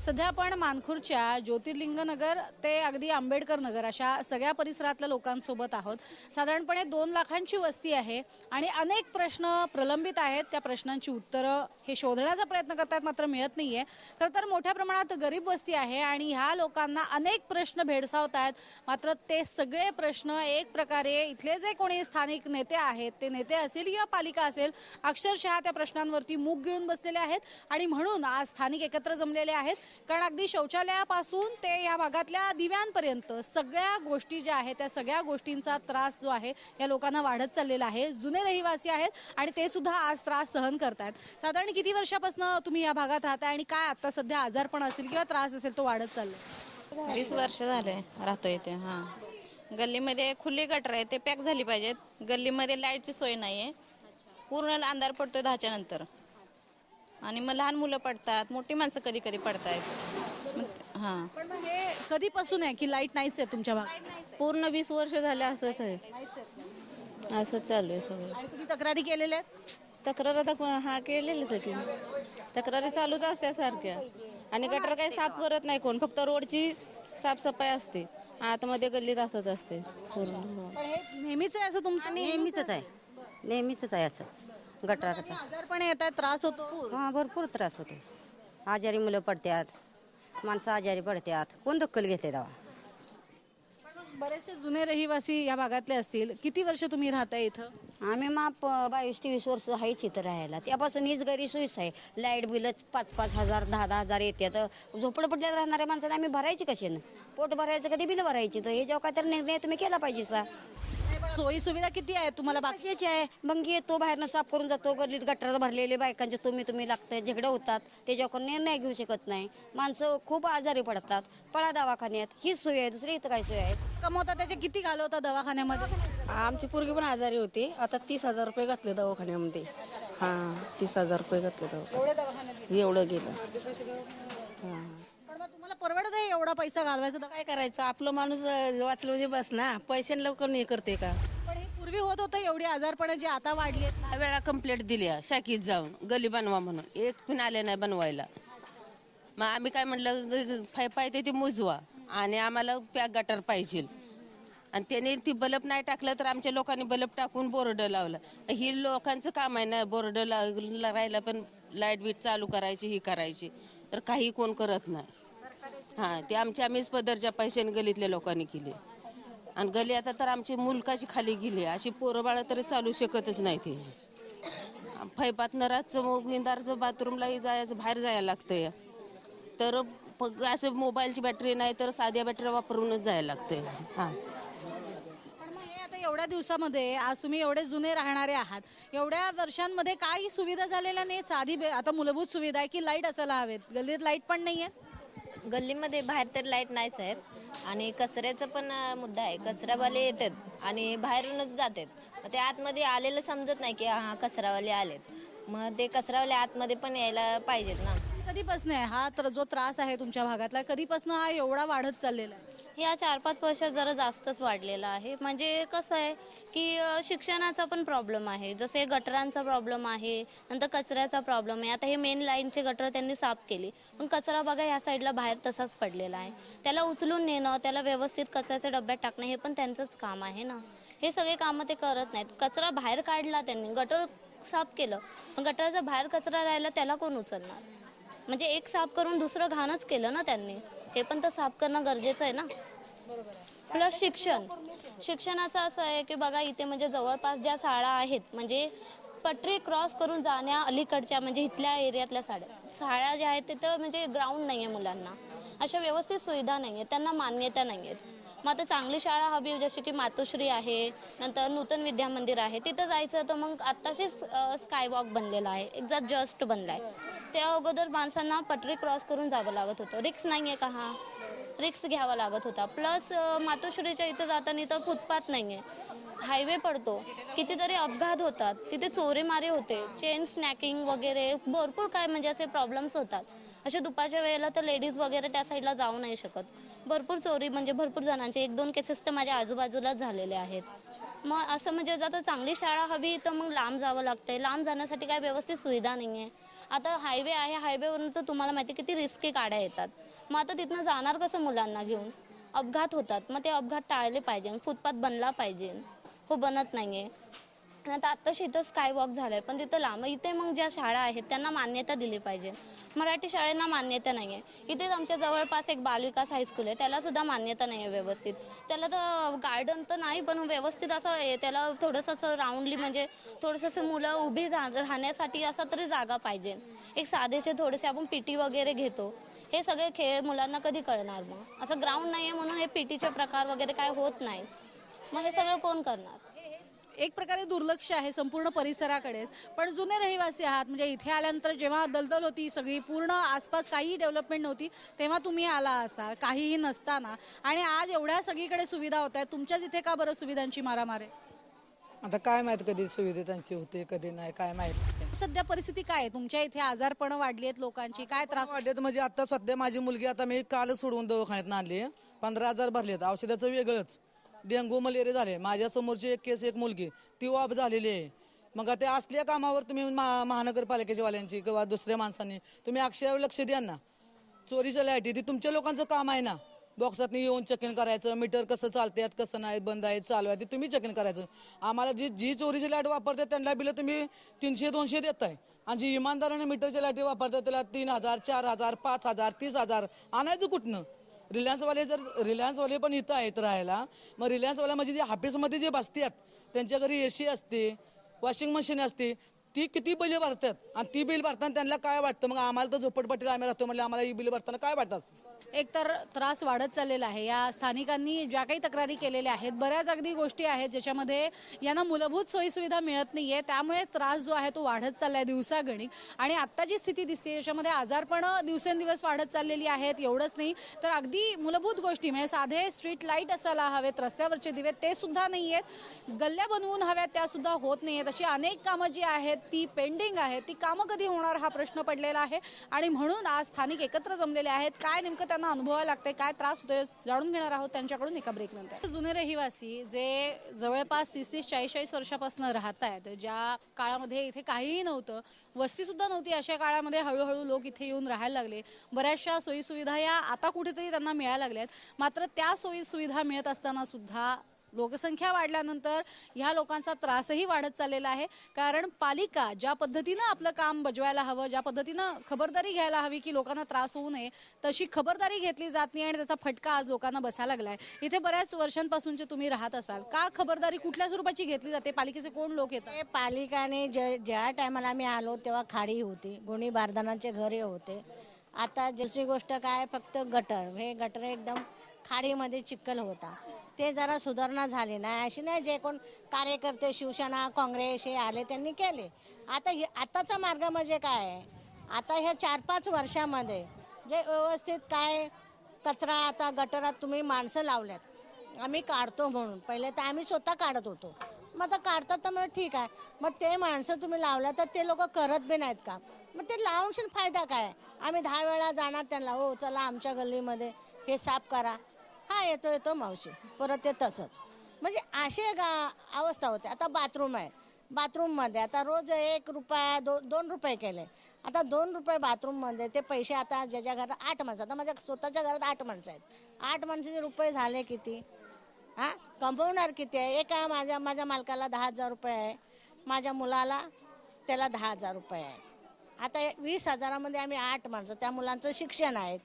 सध्या आपण मानखुर्दच्या ज्योतिर्लिंग नगर ते अगदी आंबेडकर नगर अशा सगळ्या परिसरातल्या लोकांसोबत आहोत। साधारणपणे 2 लाखांची वस्ती आहे आणि अनेक प्रश्न प्रलंबित आहेत। त्या प्रश्नांची उत्तरं हे शोधण्याचा प्रयत्न करतात मात्र मिळत नाहीये। खरं तर मोठ्या प्रमाणात गरीब वस्ती आहे आणि ह्या लोकांना अनेक प्रश्न भेडसावत आहेत। मात्र ते सगळे प्रश्न एक प्रकारे इथले जे कोणी स्थानिक नेते आहेत, ते नेते असतील किंवा पालिका असेल, अक्षरशः त्या प्रश्नांवरती मूग गिळून बसलेले आहेत आणि म्हणून आज स्थानिक एकत्र जमलेले आहेत। कारण अगदी शौचालयापासून ते या भागातल्या दिव्यांपर्यंत सगळ्या गोष्टी ज्या आहेत त्या सगळ्या गोष्टींचा त्रास जो आहे या लोकांना वाढत चाललेला आहे। जुने रहिवासी आहेत आणि ते सुद्धा आज त्रास सहन करतात। साधारण किती वर्षापासून तुम्ही या भागात राहताय आणि काय आता सध्या आजारपण असेल किंवा त्रास असेल तो वाढत चाललाय? 20 वर्ष झाले राहतो इथे। गल्लीमध्ये खुली गटर आहे, ते पॅक झाली पाहिजेत। गल्लीमध्ये लाईटची सोय नाहीये, पूर्ण अंधार पडतो 10च्या नंतर आणि मग लहान मुलं पडतात, मोठी माणसं कधी कधी पडतायत। पण मग हे कधीपासून आहे की लाईट नाहीच आहे तुमच्या भागात? पूर्ण 20 वर्ष झाले असंच आहे, असंच चालू आहे सगळं। आणि तुम्ही तक्रारी केलेल्या आहेत? तक्रार आता केलेली होती, तक्रारी चालूच असत्या सारख्या। आणि गटर काही साफ करत नाही कोण, फक्त रोडची साफसफाई असते, आतमध्ये गल्लीत असंच असते पूर्ण। पण हे नेहमीच आहे असं तुमचं? नेहमीच आहे याचं गटाराचा। आजारपण येत आहे, त्रास होतो? हां, भरपूर त्रास होतो। आजारी मुलं पडतात, माणसं आजारी पडतात, कोण दखल घेते तेव्हा? पण मग बरेचसे जुने रहिवासी या भागातले असतील, किती वर्ष तुम्ही राहताय इथं? आम्ही 22-23 वर्ष आहेच इथं राहायला। त्यापासून हीच घरी सोयीच आहे। लाईट बिल 5-5 हजार 10-10 हजार येतात। झोपडपट्ट्यात राहणाऱ्या माणसाला आम्ही भरायची कशानं? पोट भरायचं कधी बिल भरायची? तर हे जेव्हा काहीतरी निर्णय तुम्ही केला पाहिजे सा। सोयी सुविधा किती आहे तुम्हाला? बाकीचे आहे मग येतो बाहेरनं साफ करून जातो। गल्लीत गटार भरलेले बायकांचे तुम्ही लागतं, झगडं होतात, त्याच्यावर निर्णय घेऊ शकत नाही। माणसं खूप आजारी पडतात, पळा दवाखान्यात। हीच सोय आहे, दुसरी इथं काय सोय आहे? कमवता त्याचे किती घालवता दवाखान्यामध्ये? आमची पोरगी पण आजारी होती, आता 30,000 रुपये घातले दवाखान्यामध्ये। 30,000 रुपये घातले दवाखान्यात, एवढं गेलं। पण मग तुम्हाला परवडत आहे एवढा पैसा घालवायचा? काय करायचं, आपलं माणूस वाचलं म्हणजे बस ना, पैशाने लवकर नाही करते का? पण हे पूर्वी होत होतं एवढी आजारपण जे आता वाढली आहेत ना? वेळा कंप्लेंट दिली शाखीत जाऊन गली बनवा म्हणून, एक पण आले नाही बनवायला। मग आम्ही काय म्हणलं, पाहिजे ते मोजवा आणि आम्हाला पॅक गटर पाहिजे। आणि त्याने ती बल्ब नाही टाकलं तर आमच्या लोकांनी बल्ब टाकून बोर्ड लावलं। ही लोकांचं काम आहे ना, बोर्ड राहिला पण लाईट बीट चालू करायची, ही करायची, तर काही कोण करत नाही। ते आम्हीच पदरच्या पैशाने गलीतल्या लोकांनी केली आणि गली आता तर आमची मुलकाची खाली गेली। अशी पोरं बाळा तरी चालू शकतच नाही। ते फैपात नराचं विंदारचं बाथरूमलाही जायचं, बाहेर जायला लागतंय, तर असं मोबाईलची बॅटरी नाही तर साध्या बॅटरी वापरूनच जायला लागतंय। पण मग हे आता एवढ्या दिवसामध्ये आज तुम्ही एवढे जुने राहणारे आहात, एवढ्या वर्षांमध्ये काही सुविधा झालेल्या नाही? साधी आता मूलभूत सुविधा आहे की लाईट असायला हवेत, गल्लीत लाईट पण नाहीये। गल्लीमध्ये बाहेर तर लाईट नाहीच आहेत आणि कचऱ्याचा पण मुद्दा आहे। कचरावाले येतात आणि बाहेरूनच जातात, ते आतमध्ये आलेलं समजत नाही की कचरावाले आलेत। मग ते कचरावाले आतमध्ये पण यायला पाहिजेत ना। कधीपासून आहे हा जो त्रास आहे तुमच्या भागातला, कधीपासून हा एवढा वाढत चाललेला आहे? या 4-5 वर्षात जरा जास्तच वाढलेला आहे। म्हणजे कसं आहे की शिक्षणाचा पण प्रॉब्लेम आहे, जसे गटरांचा प्रॉब्लेम आहे, नंतर कचऱ्याचा प्रॉब्लेम आहे। आता हे मेन लाईनचे गटर त्यांनी साफ केली, पण कचरा बघा या साईडला बाहेर तसाच पडलेला आहे। त्याला उचलून नेणं, त्याला व्यवस्थित कचऱ्याच्या डब्यात टाकणं हे पण त्यांचंच काम आहे ना। हे सगळे कामं ते करत नाहीत। कचरा बाहेर काढला त्यांनी, गटर साफ केलं, पण गटरचा बाहेर कचरा राहिला त्याला कोण उचलणार? म्हणजे एक साफ करून दुसरं घाणच केलं ना त्यांनी, ते पण तर साफ करणं गरजेचं आहे ना। प्लस शिक्षणाचं असं आहे की बघा इथे म्हणजे जवळपास ज्या शाळा आहेत, म्हणजे पटरी क्रॉस करून जाण्या अलीकडच्या म्हणजे इथल्या एरियातल्या शाळा ज्या आहेत तिथं म्हणजे ग्राउंड नाही आहे मुलांना, अशा व्यवस्थित सुविधा नाही आहेत, त्यांना मान्यता नाही आहेत। मग आता चांगली शाळा हवी, जशी की मातोश्री आहे, नंतर नूतन विद्या मंदिर आहे, तिथं जायचं तर मग आत्ताशीच स्कायवॉक बनलेला आहे, एकदा जस्ट बनला आहे। त्या अगोदर माणसांना पटरी क्रॉस करून जावं लागत होतं। रिक्स नाही आहे का? रिक्स घ्यावा लागत होता। प्लस मातोश्रीच्या इथं जाताना इथं फुटपाथ नाही आहे, हायवे पडतो, कितीतरी अपघात होतात, तिथे चोरीमारी होते, चेन स्नॅकिंग वगैरे भरपूर काय म्हणजे असे प्रॉब्लेम्स होतात। अशा दुपारच्या वेळेला तर लेडीज वगैरे त्या साईडला जाऊ नाही शकत। भरपूर चोरी म्हणजे भरपूर जणांचे 1-2 केसेस तर माझ्या आजूबाजूलाच झालेले आहेत। मग असं म्हणजे जर चांगली शाळा हवी तर मग लांब जावं लागतंय, लांब जाण्यासाठी काय व्यवस्थित सुविधा नाही आहे। आता हायवे आहे, हायवेवरून तर तुम्हाला माहिती किती रिस्की गाड्या येतात. मग आता तिथनं जाणार कसं मुलांना घेऊन? अपघात होतात. मग ते अपघात टाळले पाहिजे, फुटपाथ बनला पाहिजे. हो, बनत नाहीये. आता आत्ताशी इथं स्काय वॉक झालंय, पण तिथं लांब. इथे मग ज्या शाळा आहेत त्यांना मान्यता दिली पाहिजे. मराठी शाळेंना मान्यता नाही आहे. इथेच आमच्या जवळपास एक बालविकास हायस्कूल आहे, त्याला सुद्धा मान्यता नाही आहे व्यवस्थित. त्याला तर गार्डन तर नाही, पण व्यवस्थित असं त्याला थोडंसं असं राऊंडली म्हणजे थोडंसं असं मुलं उभी राहण्यासाठी असं तरी जागा पाहिजे. एक साधेसे थोडेसे आपण पीटी वगैरे घेतो, हे सगळे खेळ मुलांना कधी कळणार? मग असं ग्राउंड नाही आहे म्हणून हे पीटीचे प्रकार वगैरे काय होत नाही. मग हे सगळं कोण करणार? एक प्रकारे दुर्लक्ष आहे संपूर्ण परिसराकडेच. पण जुने रहिवासी आहात, म्हणजे इथे आल्यानंतर जेव्हा दलदल होती सगळी, पूर्ण आसपास काहीही डेव्हलपमेंट नव्हती, तेव्हा तुम्ही आला असाल काहीही नसताना, आणि आज एवढ्या सगळीकडे सुविधा होत आहेत, तुमच्याच इथे का बरं सुविधांची मारामार आहे? आता काय माहित कधी सुविधा त्यांची होते कधी नाही, काय माहित. सध्या परिस्थिती काय आहे तुमच्या इथे? आजारपण वाढली आहेत लोकांची, काय त्रास? वाढलेत म्हणजे आता सध्या माझी मुलगी, आता मी काल सोडून दवाखान्यात आणली, 15,000 भरलेत. औषधाचं वेगळंच, डेंग्यू मलेरिया झाले. माझ्या समोरची एक केस, एक मुलगी ती वाप झालेली आहे. मग ते असल्या कामावर तुम्ही महानगरपालिकेच्या वाल्यांची किंवा दुसऱ्या माणसांनी तुम्ही अक्षरावर लक्ष द्या ना. चोरीच्या लाईटी ती तुमच्या लोकांचं काम आहे ना. बॉक्सात येऊन चेकिंग करायचं, मीटर कसं चालतात कसं नाही, बंद आहे चालू आहे ते तुम्ही चेकिंग करायचं. आम्हाला जी चोरीची लाईट वापरतात त्यांना बिल तुम्ही 300-200 देताय, आणि जी इमानदाराने मीटरच्या लाईटी वापरतात त्याला 3,000, 4,000, 5,000, 30,000 आणायचं कुठनं? रिलायन्सवाले पण इथं आहेत राहायला. मग रिलायन्सवाल्या म्हणजे जे ऑफिसमध्ये जे बसतात त्यांच्या घरी AC असते, वॉशिंग मशीन असते, ती किती बिल भरतात, आणि ती बिल भरताना त्यांना काय वाटतं? मग आम्हाला तर झोपडपट्टीला आम्ही राहतो म्हणजे आम्हाला ही बिल भरताना काय वाटतं? एकतर त्रास वाढत चाललेला आहे. या स्थानिकांनी ज्या काही तक्रारी केलेल्या आहेत, बऱ्याच अगदी गोष्टी आहेत ज्याच्यामध्ये यांना मूलभूत सोयीसुविधा मिळत नाहीये, त्यामुळे त्रास जो आहे तो वाढत चाललाय दिवसागणिक. आणि आत्ताची स्थिती दिसते त्याच्यामध्ये आजारपण दिवसेंदिवस वाढत चाललेली आहेत. एवढंच नाही तर अगदी मूलभूत गोष्टी म्हणजे साधे स्ट्रीट लाईट असायला हवेत, रस्त्यावरचे दिवे ते सुद्धा नाही आहेत, गल्ल्या बनवून हव्यात त्या सुद्धा होत नाही आहेत. अशी अनेक कामं जी आहेत ती पेंडिंग आहेत. ती कामं कधी होणार हा प्रश्न पडलेला आहे, आणि म्हणून आज स्थानिक एकत्र जमलेले आहेत. काय नेमकं त्यांना अनुभवायला लागतंय, काय त्रास होतोय, जाणून घेणार आहोत त्यांच्याकडून एका ब्रेक नंतर. जुने रहिवासी जे जवळपास 30-40 वर्षापासून राहत आहेत, ज्या काळामध्ये इथे काहीही नव्हतं, वस्ती सुद्धा नव्हती, अशा काळामध्ये हळूहळू लोक इथे येऊन राहायला लागले. बऱ्याचशा सोयी सुविधा या आता कुठेतरी त्यांना मिळायला लागल्यात. मात्र त्या सोयी सुविधा मिळत असताना सुद्धा लोकसंख्या वाढल्यानंतर ह्या लोकांचा त्रासही वाढत चाललेला आहे. कारण पालिका ज्या पद्धतीनं आपलं काम बजवायला हवं, ज्या पद्धतीनं खबरदारी घ्यायला हवी की लोकांना त्रास होऊ नये, तशी खबरदारी घेतली जात नाही, आणि त्याचा फटका आज लोकांना बसायला लागलाय. इथे बऱ्याच वर्षांपासूनचे तुम्ही राहत असाल, का खबरदारी कुठल्या स्वरूपाची घेतली जाते? पालिकेचे कोण लोक येतात? पालिकाने ज्या टायमाला आम्ही आलो तेव्हा खाडी होती, गोणी बारदानाचे घरे होते. आता दुसरी गोष्ट काय, फक्त गटर, हे गटर एकदम खाडीमध्ये चिखल होता, ते जरा सुधारणा झाली नाही. अशी नाही जे कोण कार्यकर्ते शिवसेना काँग्रेस हे आले त्यांनी केले. आताचा मार्ग म्हणजे काय आहे, आता ह्या 4-5 वर्षामध्ये जे व्यवस्थित काय कचरा, आता गटरात तुम्ही माणसं लावल्यात, आम्ही काढतो म्हणून, पहिले तर आम्ही स्वतः काढत होतो, मग आता काढतात तर मग ठीक आहे, मग ते माणसं तुम्ही लावल्या तर ते लोक करत बी नाहीत का? मग ते लावून फायदा काय? आम्ही 10 वेळा जाणार त्यांना, हो चला आमच्या गल्लीमध्ये हे साफ करा, हा येतो मावशी, परत ते तसंच. म्हणजे अशी अवस्था होते. आता बाथरूम आहे, बाथरूममध्ये आता रोज 1 रुपया 2 रुपये केले. आता 2 रुपये बाथरूममध्ये ते पैसे, आता ज्याच्या घरात 8 माणसं, आता माझ्या स्वतःच्या घरात 8 माणसं आहेत, 8 माणसाचे रुपये झाले किती? हां, कमवणार किती आहे? एका माझ्या मालकाला 10,000 रुपये आहे, माझ्या मुलाला त्याला 10,000 रुपये आहे. आता 20,000मध्ये आम्ही 8 माणसं, त्या मुलांचं शिक्षण आहे,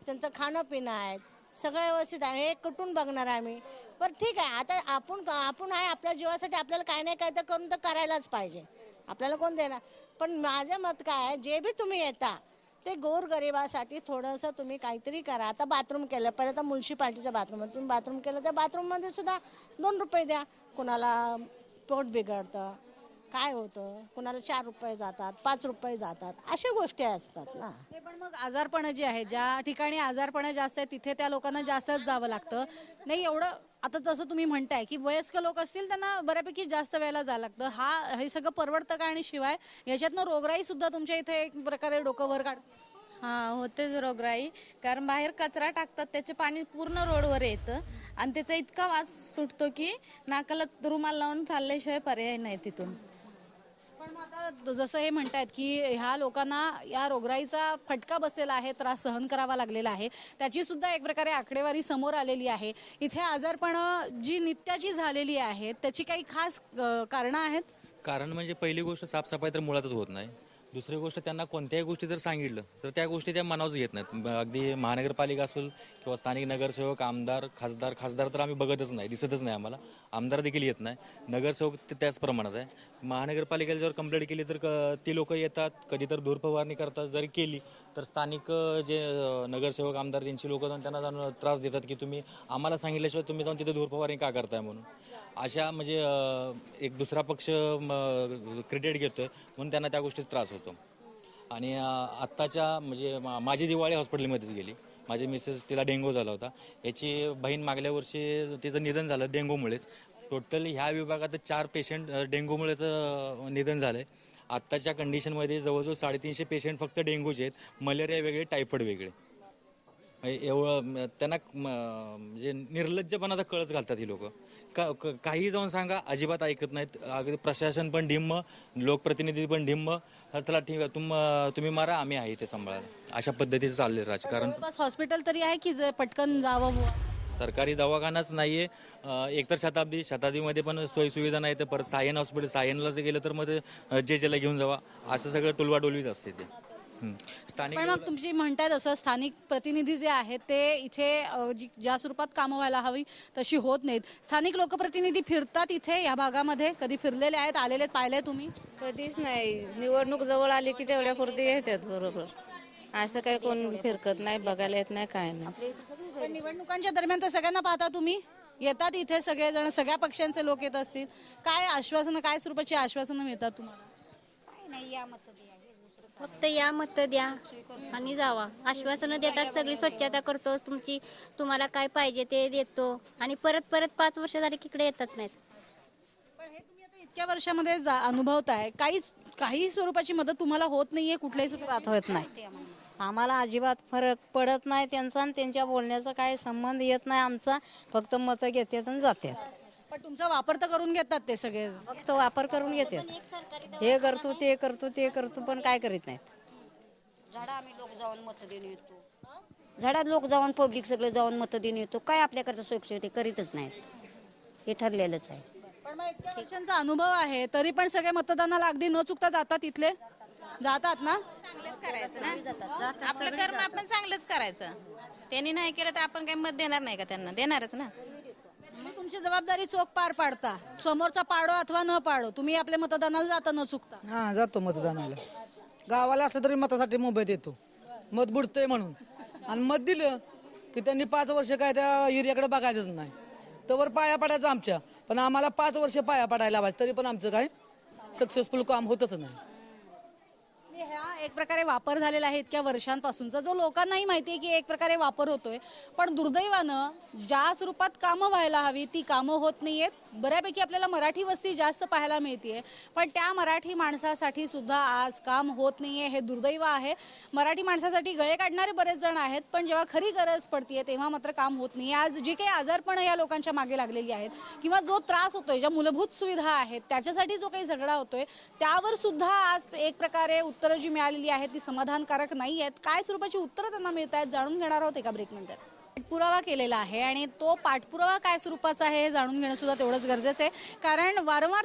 त्यांचं खाणं पिणं आहे, सगळं व्यवस्थित आहे. हे कुठून बघणार आम्ही? पण ठीक आहे, आता आपण आहे आपल्या जीवासाठी, आपल्याला काय नाही काय तर करून तर करायलाच पाहिजे, आपल्याला कोण देणार? पण माझं मत काय आहे, जे बी तुम्ही येता ते गोरगरिबासाठी थोडंसं तुम्ही काहीतरी करा. आता बाथरूम केलं, पहिले तर म्युन्सिपाल्टीचं बाथरूम, तुम्ही बाथरूम केलं तर बाथरूममध्ये सुद्धा 2 रुपये द्या. कुणाला पोट बिघडतं, काय होतं, कुणाला 4 रुपये जातात, 5 रुपये जातात, अशा गोष्टी असतात ना. पण मग आजारपण जे आहे, ज्या ठिकाणी आजारपण जास्त आहे तिथे त्या लोकांना जास्तच जावं लागतं नाही. एवढं आता जसं तुम्ही म्हणताय की वयस्क लोक असतील त्यांना बऱ्यापैकी जास्त वेळेला जावं लागतं, हे सगळं परवडतं का? आणि शिवाय याच्यातनं रोगराई सुद्धा तुमच्या इथे एक प्रकारे डोकं वर काढ. हां, होतेच रोगराई, कारण बाहेर कचरा टाकतात, त्याचे पाणी पूर्ण रोडवर येतं, आणि त्याचा इतका वास सुटतो की नाकाला रुमाल लावून चालल्याशिवाय पर्याय नाही तिथून. पण मग आता जसं हे म्हणतायत की ह्या लोकांना या रोगराईचा फटका बसलेला आहे, त्रास सहन करावा लागलेला आहे, त्याची सुद्धा एक प्रकारे आकडेवारी समोर आलेली आहे. इथे आजारपण जी नित्याची झालेली आहेत त्याची काही खास कारणं आहेत? कारण म्हणजे पहिली गोष्ट साफसफाई तर मुळातच होत नाही. दुसरी गोष्ट त्यांना कोणत्याही गोष्टी जर सांगितलं तर त्या गोष्टी त्या मनावर घेत नाहीत. अगदी महानगरपालिका असेल किंवा स्थानिक नगरसेवक, आमदार, खासदार तर आम्ही बघतच नाही, दिसतच नाही आम्हाला. आमदार देखील येत नाही, नगरसेवक त्याच प्रमाणात आहे. महानगरपालिकेला जर कंप्लेंट केली तर ती लोक येतात, कधी तर धूर फवारणी करतात. जरी केली तर स्थानिक जे नगरसेवक, आमदार त्यांची लोक जाऊन त्यांना जाऊन त्रास देतात की तुम्ही आम्हाला सांगितल्याशिवाय तुम्ही जाऊन तिथे धूर फवारणी का करताय म्हणून. अशा म्हणजे एक दुसरा पक्ष क्रेडिट घेतोय म्हणून त्यांना त्या गोष्टीत त्रास होतो. आणि आत्ताच्या म्हणजे माझी दिवाळी हॉस्पिटलमध्येच गेली. माझी मिसेस, तिला डेंग्यू झाला होता. याची बहीण मागल्या वर्षी तिचं निधन झालं डेंग्यूमुळेच. टोटल ह्या विभागात 4 पेशंट डेंग्यूमुळेच निधन झालं आहे. आत्ताच्या कंडिशनमध्ये जवळजवळ 350 पेशंट फक्त डेंग्यूचे आहेत. मलेरिया वेगळे, टायफॉईड वेगळे. एवढं त्यांना म्हणजे निर्लज्जपणाचा कळच घालतात ही लोक. काही जाऊन सांगा, अजिबात ऐकत नाहीत. अगदी प्रशासन पण ढिम्म, लोकप्रतिनिधी पण ढिम्म. चला ठीक आहे, तुम्ही मारा, आम्ही आहे ते सांभाळायला. अशा पद्धतीचं चालले राजकारण. हॉस्पिटल तरी आहे की जे पटकन जावं बुवा? सरकारी दवाखानाच नाहीये. एकतर शताब्दीमध्ये पण सोयीसुविधा नाही. तर परत सायन हॉस्पिटल, सायनला गेलं तर मग जेला घेऊन जावा, असं सगळं टोलवाटोलवीच असते ते. स्थानिक पण मग तुमची म्हणतायत असं स्थानिक प्रतिनिधी जे आहेत ते इथे ज्या स्वरूपात कामं व्हायला हवी तशी होत नाहीत. स्थानिक लोकप्रतिनिधी फिरतात इथे या भागामध्ये? कधी फिरलेले आहेत, आलेले पाहिले तुम्ही? कधीच नाही. निवडणूक जवळ आली की तेवढ्यापुरती येतात. बरोबर, असं काही कोण फिरकत नाही, बघायला येत नाही, काय नाही. पण निवडणुकांच्या दरम्यान तर सगळ्यांना पाहता तुम्ही, येतात इथे सगळेजण, सगळ्या पक्षांचे लोक येत असतील. काय आश्वासनं, काय स्वरूपाची आश्वासनं मिळतात तुम्हाला? फक्त या मत द्या आणि जावा. आश्वासनं देतात, सगळी स्वच्छता करतो, तुम्हाला काय पाहिजे ते देतो आणि परत 5 वर्ष झाली की इकडे येतच नाहीत. पण हे तुम्ही आता इतक्या वर्षामध्ये अनुभवताय, काही स्वरूपाची मदत तुम्हाला होत नाहीये कुठल्याही स्वरूपात? होत नाही, आम्हाला अजिबात फरक पडत नाही त्यांचा आणि त्यांच्या बोलण्याचा काय संबंध येत नाही आमचा. फक्त मतं घेतात आणि जातात. पण तुमचा वापर तर करून घेतात ते सगळे? फक्त वापर करून घेतात. हे करतो, ते करतो, ते करतो, पण काय करीत नाहीत. झाडा आम्ही लोक जाऊन मत देऊन येतो. झाडात लोक जाऊन, पब्लिक सगळं जाऊन मत देऊन येतो. काय आपल्याकडचं सोयीसुविधा करीतच नाहीत. हे ठरलेलंच आहे. पण मग इतक्या वर्षांचा अनुभव आहे तरी पण सगळे मतदानाला अगदी न चुकता जातात इथले? जातात ना? चांगलंच करायचं ना, आपलं कर्म आपण चांगलंच करायचं. त्यांनी नाही केलं तर आपण काही मत देणार नाही का त्यांना? देणारच ना. तुमची जबाबदारी चोख पार पाडता, समोरचा पाडो अथवा न पाडो, तुम्ही आपल्या मतदानाला जाता न चुकता? हा, जातो मतदानाला. गावाला असलं तरी मतासाठी मुंबईत येतो, मत बुडतंय म्हणून. आणि मत दिलं की त्यांनी 5 वर्ष काय त्या एरियाकडे बघायचंच नाही, तवर पाया पडायचं आमच्या. पण आम्हाला 5 वर्ष पाया पडायला पाहिजे, तरी पण आमचं काय सक्सेसफुल काम होतच नाही. ह्या एक प्रकारे वापर झालेला आहे इतक्या वर्षांपासूनचा, जो लोकांनाही माहिती आहे की एक प्रकारे वापर होतोय. पण दुर्दैवानं ज्या स्वरूपात कामं व्हायला हवी ती कामं होत नाहीयेत. बऱ्यापैकी आपल्याला मराठी वस्ती जास्त पाहायला मिळतेय, पण त्या मराठी माणसासाठी सुद्धा आज काम होत नाहीये. हे दुर्दैव आहे. मराठी माणसासाठी गळे काढणारे बरेच जण आहेत, पण जेव्हा खरी गरज पडतीये तेव्हा मात्र काम होत नाही. आज जी काही आजारपण या लोकांच्या मागे लागलेली आहेत किंवा जो त्रास होतोय, ज्या मूलभूत सुविधा आहेत त्याच्यासाठी जो काही झगडा होतोय, त्यावर सुद्धा आज एक प्रकारे उत्तरं जी मिळालेली आहेत ती समाधानकारक नाही आहेत. काय स्वरूपाची उत्तरं त्यांना मिळत आहेत जाणून घेणार आहोत एका ब्रेकनंतर. पाठपुरावा केलेला आहे आणि तो पाठपुरावा काय स्वरूपाचा आहे हे जाणून घेणं सुद्धा तेवढंच गरजेचं आहे. कारण वारंवार